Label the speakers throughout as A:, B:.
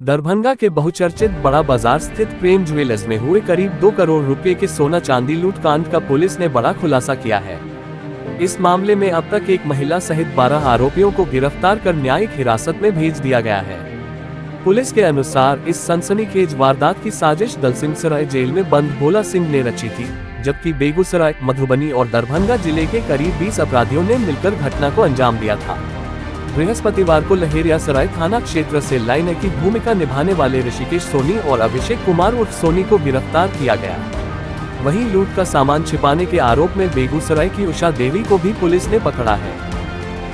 A: दरभंगा के बहुचर्चित बड़ा बाजार स्थित प्रेम ज्वेलर्स में हुए करीब 2 करोड़ रुपए के सोना चांदी लूट कांड का पुलिस ने बड़ा खुलासा किया है। इस मामले में अब तक एक महिला सहित 12 आरोपियों को गिरफ्तार कर न्यायिक हिरासत में भेज दिया गया है। पुलिस के अनुसार इस सनसनीखेज वारदात की साजिश दलसिंहसराय जेल में बंद भोला सिंह ने रची थी, जबकि बेगूसराय, मधुबनी और दरभंगा जिले के करीब 20 अपराधियों ने मिलकर घटना को अंजाम दिया था। बृहस्पतिवार को लहेरियासराय थाना क्षेत्र से लाइन की भूमिका निभाने वाले ऋषिकेश सोनी और अभिषेक कुमार उर्फ सोनी को गिरफ्तार किया गया। वहीं लूट का सामान छिपाने के आरोप में बेगूसराय की उषा देवी को भी पुलिस ने पकड़ा है।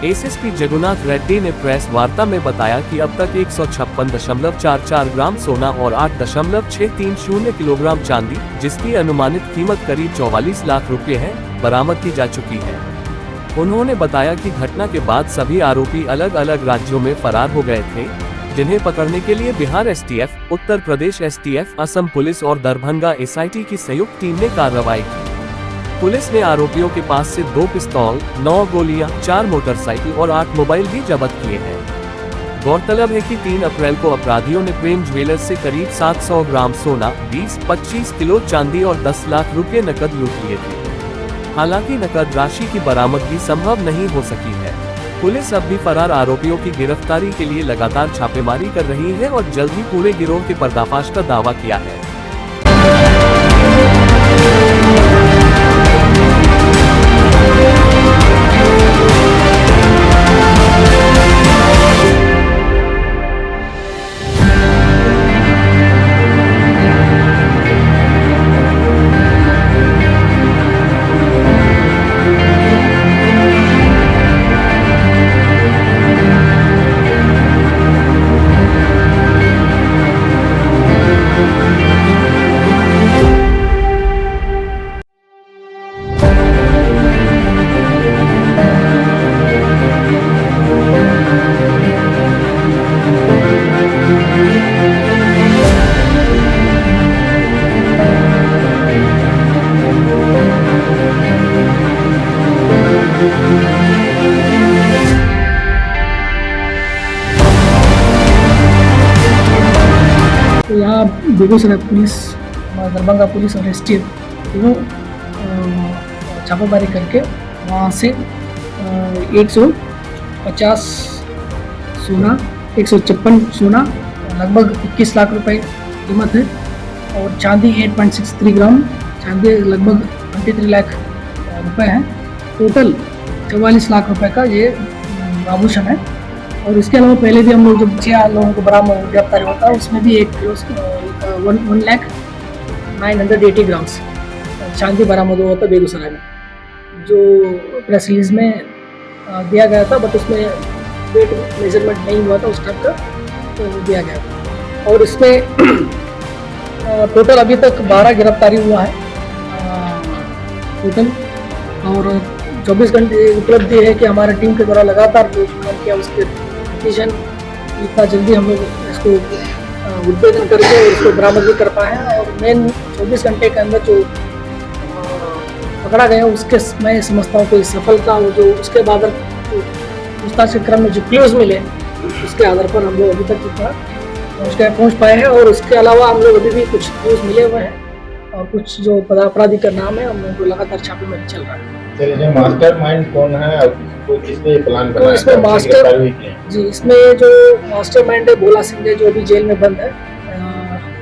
A: एसएसपी जगुनाथ रेड्डी ने प्रेस वार्ता में बताया कि अब तक 156.44 ग्राम सोना और 8.630 किलोग्राम चांदी, जिसकी अनुमानित कीमत करीब 44 लाख रुपए है, बरामद की जा चुकी है। उन्होंने बताया कि घटना के बाद सभी आरोपी अलग अलग राज्यों में फरार हो गए थे, जिन्हें पकड़ने के लिए Bihar STF, Uttar Pradesh STF, Assam police और दरभंगा एसआईटी की संयुक्त टीम ने कार्रवाई की। पुलिस ने आरोपियों के पास से 2 पिस्तौल, 9 गोलियां, 4 मोटरसाइकिल और 8 मोबाइल भी जब्त किए हैं। गौरतलब है कि 3 अप्रैल को अपराधियों ने प्रेम ज्वेलर्स से करीब 700 ग्राम सोना, 20-25 किलो चांदी और 10 लाख रुपए नकद लूट लिए थे। हालांकि नकद राशि की बरामदगी संभव नहीं हो सकी है। पुलिस अब भी फरार आरोपियों की गिरफ्तारी के लिए लगातार छापेमारी कर रही है और जल्द ही पूरे गिरोह के पर्दाफाश का दावा किया है।
B: तो यहाँ बेगूसराय पुलिस, दरभंगा पुलिस और एसटीएफ तीनों छापामारी करके वहाँ से 150 सोना, 156 सोना, लगभग 21 लाख रुपए कीमत है, और चांदी 8.63 ग्राम चांदी लगभग 23 लाख रुपए है। टोटल 44 लाख रुपए का ये आभूषण है। और इसके अलावा पहले भी हम लोग जब 6 लोगों को बरामद गिरफ्तारी होता है, उसमें भी 1,09,80 ग्राम्स चांदी बरामद हुआ था बेगूसराय में, जो प्रेस रिलीज में दिया गया था, बट उसमें वेट मेजरमेंट नहीं हुआ था उस टाइप का, तो दिया गया था। और इसमें टोटल अभी तक 12 गिरफ्तारी हुआ है टोटल, और 24 घंटे उपलब्धि है कि हमारी टीम के द्वारा लगातार जो काम किया उसके डिसीजन इतना जल्दी हम लोग इसको उद्भेदन करके इसको बरामद भी कर पाए हैं। और मेन 24 घंटे के अंदर जो पकड़ा गया उसके मैं समझता हूँ कोई सफलता हो, जो उसके बाद पूछताछ के क्रम में जो क्लूज मिले उसके आधार पर हम लोग अभी तक इतना पहुँच पाए हैं। और उसके अलावा हम लोग अभी भी कुछ क्लूज मिले हुए हैं और कुछ जो अपराधी का नाम है हम लोग को लगातार छापेमारी चल रहा है।
C: मास्टरमाइंड कौन है, किसने प्लान बनाया?
B: तो इसमें इसमें जो मास्टरमाइंड है भोला सिंह है, जो अभी जेल में बंद है,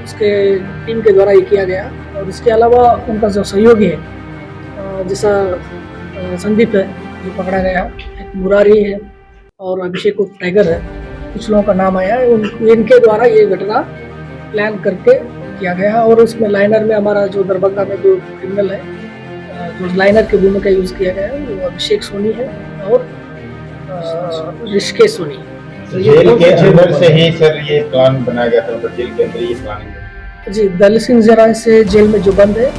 B: उसके टीम के द्वारा ये किया गया। और इसके अलावा उनका जो सहयोगी है, जैसा संदीप है जो पकड़ा गया, एक मुरारी है और अभिषेक को टाइगर है, कुछ लोगों का नाम आया है। इनके द्वारा ये घटना प्लान करके किया गया। और उसमें लाइनर में हमारा जो दरभंगा में 2 क्रिमिनल है, जो लाइनर की भूमिका यूज किया गया है, वो अभिषेक सोनी है और ऋषिकेश सोनी।
C: तो जेल के अंदर से ही सर ये प्लान बनाया गया था, जेल के अंदर ये प्लानिंग?
B: जी, दलसिंहसराय से जेल में जो बंद है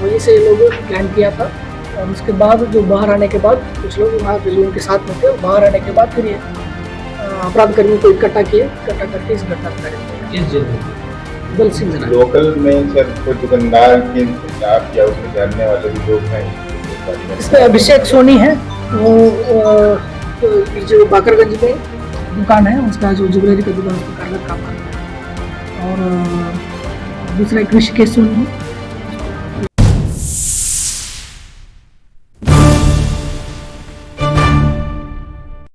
B: वहीं से ये लोग प्लान किया था। और उसके बाद जो बाहर आने के बाद कुछ लोग वहाँ पे लोगों के साथ में थे, बाहर आने के बाद फिर ये अपराध कर्मियों को इकट्ठा करके इस घटना को किया। किस जेल में? दलसिंहसराय
C: लोकल में सर कोई दुकानदार के खिलाफ या उसके जानने वाले भी लोग हैं?
B: इसमें अभिषेक सोनी है, वो जो बाकरगंज में दुकान है उसका, जो ज्वेलरी का दुकान उसका काम करता है। और दूसरा एक ऋषिकेश सोनी है।